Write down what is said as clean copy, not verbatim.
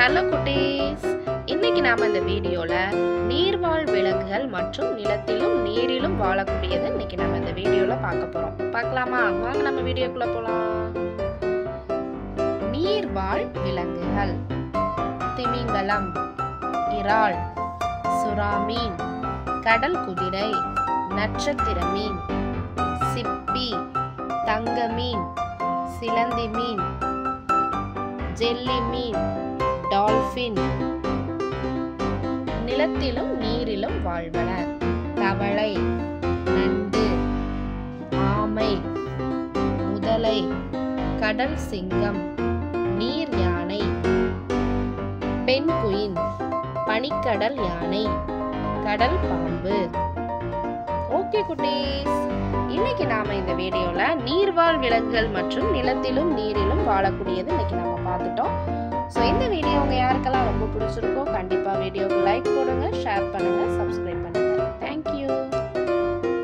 Hello குட்டீஸ், இன்னைக்கு நாம இந்த வீடியோல நீர்வாழ் விலங்குகள் மற்றும் நிலத்திலும் நீரிலும் வாழக்கூடியது இன்னைக்கு நம்ம இந்த வீடியோல பார்க்க போறோம். பார்க்கலாமா? வாங்க நம்ம வீடியோக்குள்ள போலாம். நீர்வாழ் விலங்குகள்: திமிங்கலம், இறால், சுறா மீன், கடல் குதிரை, நட்சத்திர மீன், சிப்பி, தங்க மீன், சிலந்தி மீன், ஜெல்லி மீன், டால்பின். நிலத்திலும் நீரிலும் வாழ்வன: தவளை, நண்டு, ஆமை, முதலை, கடல் சிங்கம், நீர் யானை, பென்குயின், பனிக்கடல் யானை, கடல் பாம்பு. ஓகே குட்டீஸ், இன்னைக்கு நாம இந்த வீடியோல நீர்வாழ் விலங்குகள் மற்றும் நிலத்திலும் நீரிலும் வாழக்கூடியது இன்னைக்கு நம்ம பார்த்துட்டோம். ஸோ இந்த வீடியோ உங்க யாருக்கெல்லாம் ரொம்ப பிடிச்சிருக்கோ கண்டிப்பா வீடியோக்கு லைக் போடுங்க, ஷேர் பண்ணுங்க, சப்ஸ்கிரைப் பண்ணுங்க.